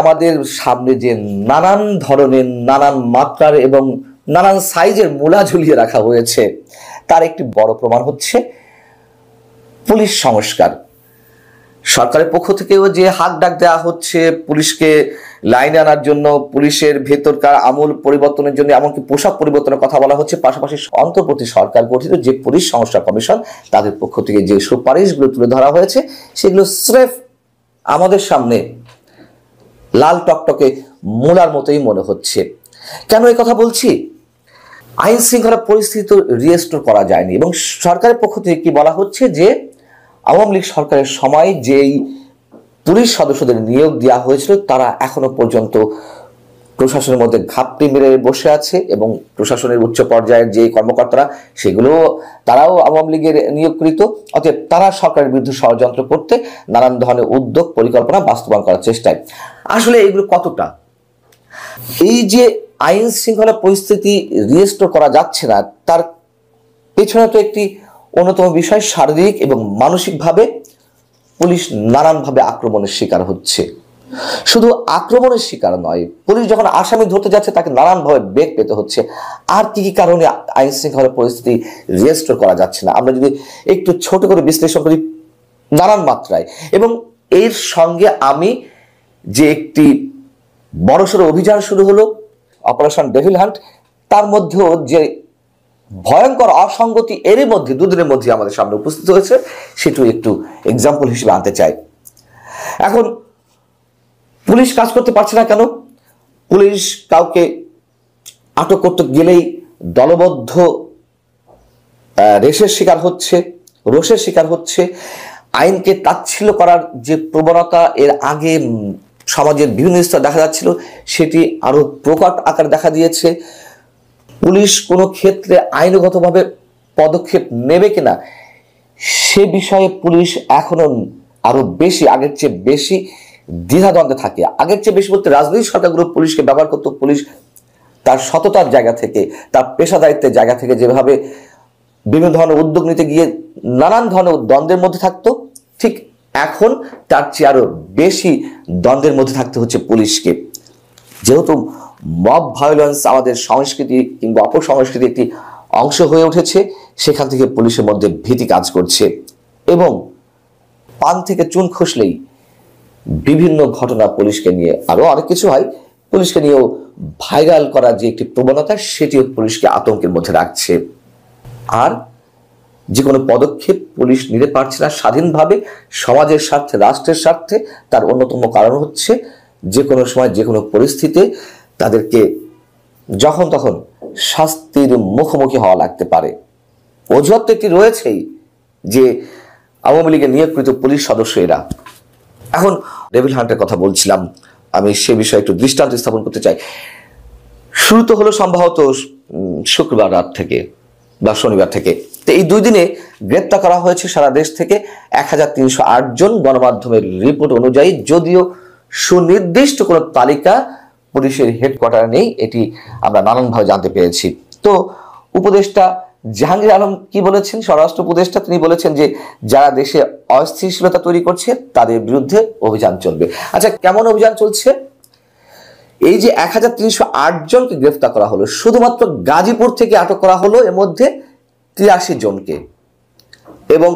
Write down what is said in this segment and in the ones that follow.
আমাদের সামনে যে নানান ধরনের, নানান মাত্রার এবং নানান সাইজের মূলা ঝুলিয়ে রাখা হয়েছে, তার একটি বড় প্রমাণ হচ্ছে পুলিশ সংস্কার। সরকারের পক্ষ থেকেও যে হাক ডাক দেওয়া হচ্ছে পুলিশকে লাইনে আনার জন্য, পুলিশের ভেতরকার আমূল পরিবর্তনের জন্য, এমনকি পোশাক পরিবর্তনের কথা বলা হচ্ছে। পাশাপাশি অন্তর্বর্তী সরকার গঠিত যে পুলিশ সংস্কার কমিশন, তাদের পক্ষ থেকে যে সুপারিশগুলো তুলে ধরা হয়েছে, সেগুলো স্রেফ আমাদের সামনে লাল টকটকে মূলার মতোই মনে হচ্ছে। কেন এই কথা বলছি? আইন শৃঙ্খলা পরিস্থিতি রিস্টোর করা যায়নি, এবং সরকারের পক্ষ থেকে কি বলা হচ্ছে যে আওয়ামী লীগ সরকারের সময় যেই পুলিশ সদস্যদের নিয়োগ দেওয়া হয়েছিল, তারা এখনো পর্যন্ত প্রশাসনের মধ্যে ঘাপটি মেরে বসে আছে, এবং প্রশাসনের উচ্চ পর্যায়ের যে কর্মকর্তারা, সেগুলো তারাও আওয়ামী লীগের নিয়োগকৃত। অতএব তারা সরকারের বিরুদ্ধে ষড়যন্ত্র করতে নানান ধরনের উদ্যোগ পরিকল্পনা বাস্তবায়ন করার চেষ্টায়। আসলে এগুলো কতটা, এই যে আইন শৃঙ্খলা পরিস্থিতি রিস্টোর করা যাচ্ছে না, তার পেছনে তো একটি অন্যতম বিষয়, শারীরিক এবং মানসিকভাবে পুলিশ নানানভাবে আক্রমণের শিকার হচ্ছে। শুধু আক্রমণের শিকার নয়, পুলিশ যখন আসামি ধরতে যাচ্ছে তাকে নানানভাবে বেগ পেতে হচ্ছে। আর কি কি কারণে আইন শৃঙ্খলা পরিস্থিতি রিস্টোর করা যাচ্ছে না, আমরা যদি একটু ছোট করে বিশ্লেষণ করি নানান মাত্রায়। এবং এর সঙ্গে আমি যে একটি বড়সড় অভিযান শুরু হলো, অপারেশন ডেভিল হান্ট, তার মধ্যেও যে ভয়ঙ্কর অসঙ্গতি এরই মধ্যে দুদিনের মধ্যে আমাদের সামনে উপস্থিত হয়েছে, সেটু একটু এক্সাম্পল হিসেবে আনতে চাই। এখন পুলিশ কাজ করতে পারছে না কেন? পুলিশ কাউকে আটক করতে গেলেই দলবদ্ধ রেশের শিকার হচ্ছে, রোষের শিকার হচ্ছে। আইনকে তাচ্ছিল্য করার যে প্রবণতা এর আগে সমাজের বিভিন্ন স্তরে দেখা যাচ্ছিল, সেটি আরো প্রকট আকার দেখা দিয়েছে। পুলিশ কোনো ক্ষেত্রে আইনগতভাবে পদক্ষেপ নেবে কিনা, সে বিষয়ে পুলিশ এখনো আরো বেশি, আগের চেয়ে বেশি দ্বিধাদ্বন্দ্বে থাকে। আগের চেয়ে বেশি বলতে, রাজনৈতিক সরকারগুলো পুলিশকে ব্যবহার করতো, পুলিশ তার সততার জায়গা থেকে, তার পেশাদারিত্বের জায়গা থেকে যেভাবে বিভিন্ন ধরনের উদ্যোগ নিতে গিয়ে নানান ধরনের দ্বন্দ্বের মধ্যে থাকতো, ঠিক এখন তার চেয়ে আরো বেশি দ্বন্দ্বের মধ্যে থাকতে হচ্ছে পুলিশকে। যেহেতু মব ভায়োলেন্স আমাদের সংস্কৃতি কিংবা অপসংস্কৃতির একটি অংশ হয়ে উঠেছে, সেখান থেকে পুলিশের মধ্যে ভীতি কাজ করছে। এবং পান থেকে চুন খসলেই বিভিন্ন ঘটনা পুলিশকে নিয়ে, আরো অনেক কিছু হয়, পুলিশকে নিয়েও ভাইরাল করার যে একটি প্রবণতা, সেটিও পুলিশকে আতঙ্কের মধ্যে রাখছে। আর যে কোনো পদক্ষেপ পুলিশ নিতে পারছে না স্বাধীনভাবে, সমাজের স্বার্থে, রাষ্ট্রের স্বার্থে। তার অন্যতম কারণ হচ্ছে যে কোনো সময় যে কোনো পরিস্থিতিতে তাদেরকে যখন তখন শাস্তির মুখোমুখি হওয়া লাগতে পারে। অজুহাত তো একটি রয়েছেই, যে আওয়ামী লীগের নিয়োগকৃত পুলিশ সদস্য এরা। এখন ডেভিল হান্টের কথা বলছিলাম, আমি সে বিষয়ে একটু দৃষ্টান্ত স্থাপন করতে চাই। শুরু তো হলো সম্ভবত শুক্রবার রাত থেকে বা শনিবার থেকে। তো এই 2 দিনে গ্রেপ্তার করা হয়েছে সারা দেশ থেকে 1308 জন। গণমাধ্যমের রিপোর্ট অনুযায়ী, যদিও সুনির্দিষ্ট কোনো তালিকা পুলিশের হেডকোয়ার্টারে নেই, এটি আমরা নানানভাবে জানতে পেরেছি। তো উপদেষ্টা জাহাঙ্গীর আলম কি বলেছেন, স্বরাষ্ট্র উপদেষ্টা, তিনি বলেছেন যে যারা দেশে অস্থিতিশীলতা তৈরি করছে তাদের বিরুদ্ধে অভিযান চলবে। আচ্ছা, কেমন অভিযান চলছে? এই যে 1308 জনকে গ্রেফতার করা হলো, শুধুমাত্র গাজীপুর থেকে আটক করা হলো এর মধ্যে 83 জনকে। এবং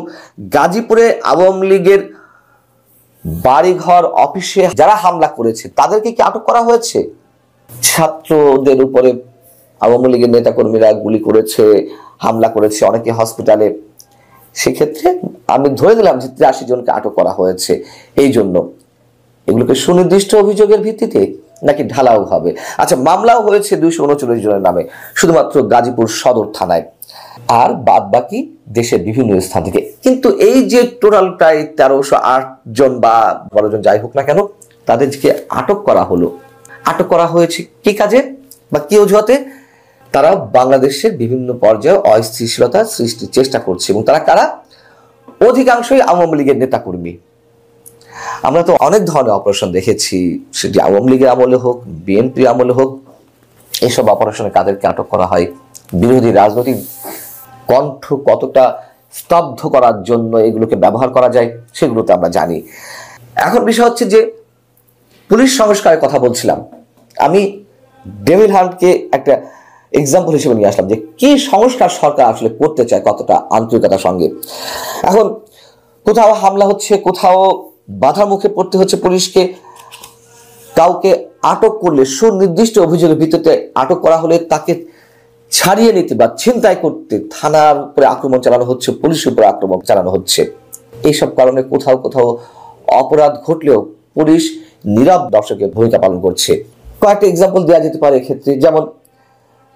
গাজীপুরে আওয়ামী লীগের বাড়িঘর, অফিসে যারা হামলা করেছে তাদেরকে কি আটক করা হয়েছে? ছাত্রদের উপরে আওয়ামী লীগের নেতাকর্মীরা গুলি করেছে, হামলা করেছে, অনেকে হসপিটালে। সেক্ষেত্রে আমি ধরে নিলাম যে 83 জনকে আটক করা হয়েছে। এই জন্য এগুলোকে সুনির্দিষ্ট অভিযোগের ভিত্তিতে নাকি ঢালাও হবে? আচ্ছা, মামলাও হয়েছে 239 জনের নামে শুধুমাত্র গাজীপুর সদর থানায়, আর বাদ বাকি দেশের বিভিন্ন স্থান থেকে। কিন্তু এই যে টোটাল প্রায় 1308 জন বা 12 জন যাই হোক না কেন, তাদেরকে আটক করা হলো, আটক করা হয়েছে কি কাজে বা কি অজুহাতে? তারা বাংলাদেশের বিভিন্ন পর্যায়ে অস্থিতিশীলতা সৃষ্টির চেষ্টা করছে। এবং তারা কারা? অধিকাংশই আওয়ামী লীগের নেতাকর্মী। আমরা তো অনেক ধরনের অপারেশন দেখেছি, সেটি আওয়ামী লীগের আমলে হোক, বিএনপি আমলে হোক। এসব অপারেশনে কাদেরকে আটক করা হয়, বিরোধী রাজনৈতিক কণ্ঠ কতটা স্তব্ধ করার জন্য এগুলোকে ব্যবহার করা যায়, সেগুলো তো আমরা জানি। এখন বিষয় হচ্ছে যে পুলিশ সংস্কারের কথা বলছিলাম, আমি ডেভিল হান্টকে একটা এক্সাম্পল হিসেবে নিয়ে আসলাম যে কি সংস্কার সরকার আসলে করতে চায় কতটা আন্তরিকতার সঙ্গে। এখন কোথাও হামলা হচ্ছে, কোথাও বাধার মুখে পড়তে হচ্ছে পুলিশকে, কাউকে আটক করলে সুনির্দিষ্ট অভিযোগের ভিত্তিতে আটক করা হলে তাকে ছাড়িয়ে নিতে বা ছিনতাই করতে থানার উপরে আক্রমণ চালানো হচ্ছে, পুলিশের উপরে আক্রমণ চালানো হচ্ছে। এইসব কারণে কোথাও কোথাও অপরাধ ঘটলেও পুলিশ নীরব দর্শকের ভূমিকা পালন করছে। কয়েকটা এক্সাম্পল দেওয়া যেতে পারে এক্ষেত্রে, যেমন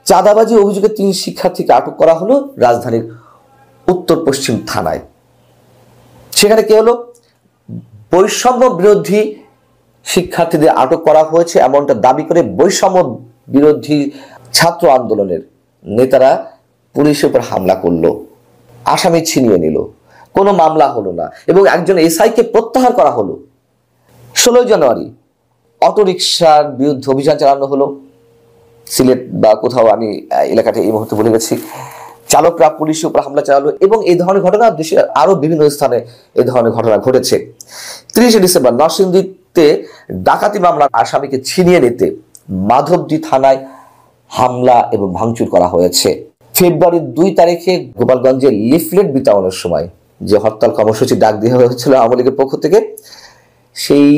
চাঁদাবাজি অভিযোগে 3 শিক্ষার্থীকে আটক করা হলো রাজধানীর উত্তর পশ্চিম থানায়। সেখানে কি হলো, বৈষম্য বিরোধী শিক্ষার্থীদের আটক করা হয়েছে এমনটা দাবি করে বৈষম্য বিরোধী ছাত্র আন্দোলনের নেতারা পুলিশের উপর হামলা করলো, আসামি ছিনিয়ে নিল, কোনো মামলা হলো না এবং একজন এসআইকে প্রত্যাহার করা হলো। 16 জানুয়ারি অটোরিকশার বিরুদ্ধে অভিযান চালানো হলো সিলেট বা কোথাও, আমি এলাকাটা এই মুহূর্তে ভুলে গেছি। চালকরা পুলিশের উপর হামলা চালালো এবং এই ধরনের ঘটনা দেশের আরো বিভিন্ন স্থানে এই ধরনের ঘটনা ঘটেছে। 30 ডিসেম্বর নরসিংদীতে ডাকাতি মামলার আসামিকে ছিনিয়ে নিতে মাধবদী থানায় হামলা এবং ভাঙচুর করা হয়েছে। ফেব্রুয়ারির 2 তারিখে গোপালগঞ্জে লিফলেট বিতরণের সময় যে হরতাল কর্মসূচি ডাক দেওয়া হয়েছিল আওয়ামী লীগের পক্ষ থেকে, সেই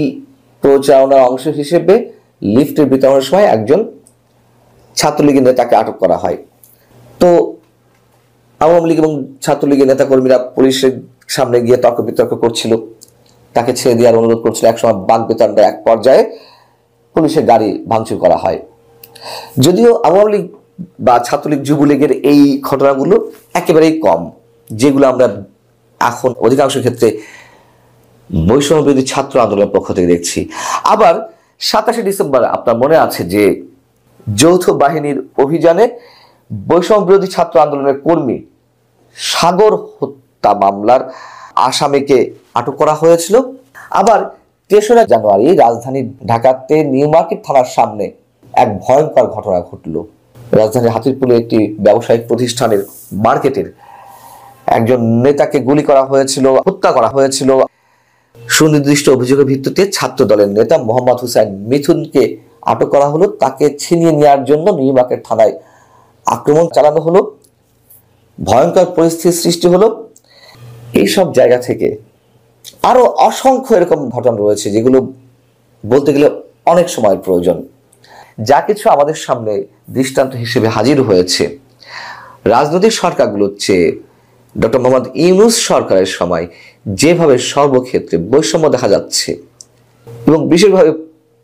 প্রচারণার অংশ হিসেবে লিফলেট বিতরণের সময় একজন ছাত্রলীগের নেতাকে আটক করা হয়। তো আওয়ামী লীগ এবং ছাত্রলীগের নেতাকর্মীরা পুলিশের সামনে গিয়ে তর্ক বিতর্ক করছিল, তাকে ছেড়ে দেওয়ার অনুরোধ করছিল। একসময় বাক বিতরণটা এক পর্যায়ে পুলিশের গাড়ি ভাঙচুর করা হয়। যদিও আওয়ামী লীগ বা ছাত্রলীগ যুবলীগের এই ঘটনাগুলো একেবারেই কম, যেগুলো আমরা এখন অধিকাংশ ক্ষেত্রে বৈষম্য বিরোধী ছাত্র আন্দোলনের পক্ষ থেকে দেখছি। আবার 27 ডিসেম্বর আপনার মনে আছে যে যৌথ বাহিনীর অভিযানে বৈষম্য বিরোধী ছাত্র আন্দোলনের কর্মী সাগর হত্যা মামলার আসামিকে আটক করা হয়েছিল। আবার 3রা জানুয়ারি রাজধানী ঢাকাতে নিউ মার্কেট থানার সামনে এক ভয়ঙ্কর ঘটনা ঘটল। রাজধানীর হাতিরপুলে একটি ব্যবসায়িক প্রতিষ্ঠানের মার্কেটের একজন নেতাকে গুলি করা হয়েছিল, হত্যা করা হয়েছিল। সুনির্দিষ্ট অভিযোগের ভিত্তিতে ছাত্র দলের নেতা মোহাম্মদ হুসাইন মিথুনকে আটক করা হলো, তাকে ছিনিয়ে নেওয়ার জন্য নিউ মার্কেট থানায় আক্রমণ চালানো হলো, ভয়ঙ্কর পরিস্থিতির সৃষ্টি হলো। এইসব জায়গা থেকে আরো অসংখ্য এরকম ঘটনা রয়েছে যেগুলো বলতে গেলে অনেক সময়ের প্রয়োজন। যা কিছু আমাদের সামনে দৃষ্টান্ত হিসেবে হাজির হয়েছে, রাজনৈতিক সরকারগুলোর চেয়ে ডক্টর মোহাম্মদ ইউনূস সরকারের সময় যেভাবে সর্বক্ষেত্রে বৈষম্য দেখা যাচ্ছে এবং বিশেষভাবে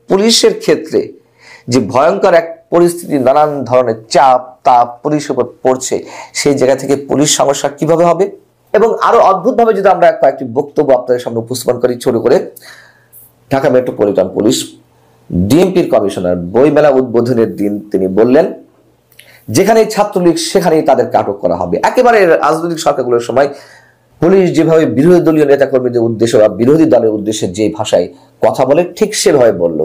পুলিশের ক্ষেত্রে যে ভয়ঙ্কর এক পরিস্থিতি, নানান ধরনের চাপ তাপ পুলিশের উপর পড়ছে, সেই জায়গা থেকে পুলিশ সমস্যা কিভাবে হবে। এবং আরো অদ্ভুতভাবে যদি আমরা কয়েকটি বক্তব্য আপনাদের সামনে উপস্থাপন করি ছোট করে, ঢাকা মেট্রোপলিটন পুলিশ ডিএমপির কমিশনার বইমেলা উদ্বোধনের দিন তিনি বললেন, যেখানেই ছাত্রলীগ সেখানেই তাদেরকে আটক করা হবে। একেবারে রাজনৈতিক সরকারগুলোর সময় পুলিশ যেভাবে বিরোধী দলীয় নেতাকর্মীদের উদ্দেশ্যে বা বিরোধী দলের উদ্দেশ্যে যে ভাষায় কথা বলে ঠিক সেভাবে বলল।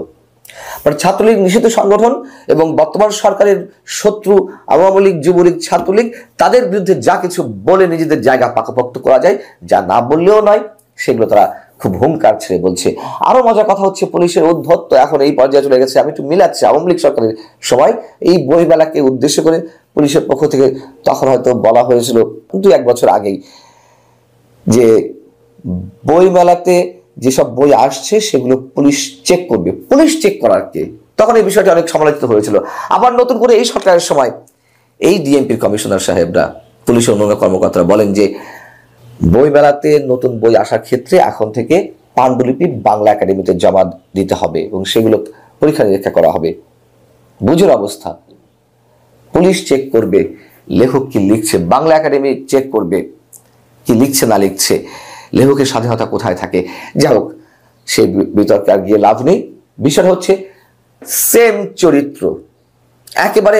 ছাত্রলীগ নিষিদ্ধ সংগঠন এবং বর্তমান সরকারের শত্রু আওয়ামী লীগ, যুবলীগ, ছাত্রলীগ, তাদের বিরুদ্ধে যা কিছু বলে নিজেদের জায়গা পাকাপোক্ত করা যায়, যা না বললেও নয়, সেগুলো তারা খুব হুঙ্কার ছেড়ে বলছে। আরো মজার কথা হচ্ছে, পুলিশের উদ্ধত্ত এখন এই পর্যায়ে চলে গেছে, আমি একটু মিলাচ্ছি, আওয়ামী লীগ সরকারের সময় এই বইমেলাকে উদ্দেশ্য করে পুলিশের পক্ষ থেকে তখন হয়তো বলা হয়েছিল 2-1 বছর আগেই যে বইমেলাতে যেসব বই আসছে সেগুলো পুলিশ চেক করবে। পুলিশ চেক করার কে? তখন এই বিষয়টি অনেক সমালোচিত হয়েছিল। আবার নতুন করে এই সরকারের সময় এই ডিএমপির কমিশনার সাহেবরা, পুলিশের অন্যান্য কর্মকর্তারা বলেন যে বইমেলাতে নতুন বই আসার ক্ষেত্রে এখন থেকে পাণ্ডুলিপি বাংলা একাডেমিতে জমা দিতে হবে এবং সেগুলো পরীক্ষা নিরীক্ষা করা হবে। বুঝুন অবস্থা, পুলিশ চেক করবে লেখক কি লিখছে, বাংলা একাডেমি চেক করবে কি লিখছে না লিখছে, লেখকের স্বাধীনতা কোথায় থাকে। যাই হোক, সেই বিতর্কে আর গিয়ে লাভ নেই। বিষয় হচ্ছে সেম চরিত্র, একেবারে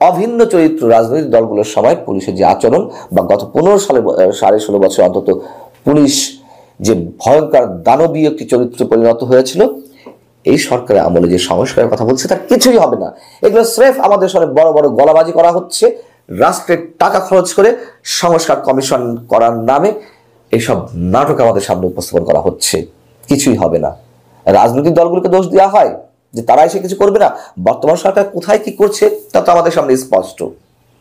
অভিন্ন চরিত্র রাজনৈতিক দলগুলোর সময় পুলিশের যে আচরণ, বা গত 15 সালে 16.5 বছর অন্তত পুলিশ যে ভয়ঙ্কর দানবীয় একটি চরিত্র পরিণত হয়েছিল, এই সরকারের আমলে যে সংস্কারের কথা বলছে তার কিছুই হবে না। এগুলো স্রেফ আমাদের সামনে বড় বড় গলাবাজি করা হচ্ছে, রাষ্ট্রের টাকা খরচ করে সংস্কার কমিশন করার নামে এইসব নাটক আমাদের সামনে উপস্থাপন করা হচ্ছে। কিছুই হবে না। রাজনৈতিক দলগুলোকে দোষ দেওয়া হয় যে তারা এসে কিছু করবে না। বর্তমান সরকার কোথায় কি করছে তা তো আমাদের সামনে স্পষ্ট।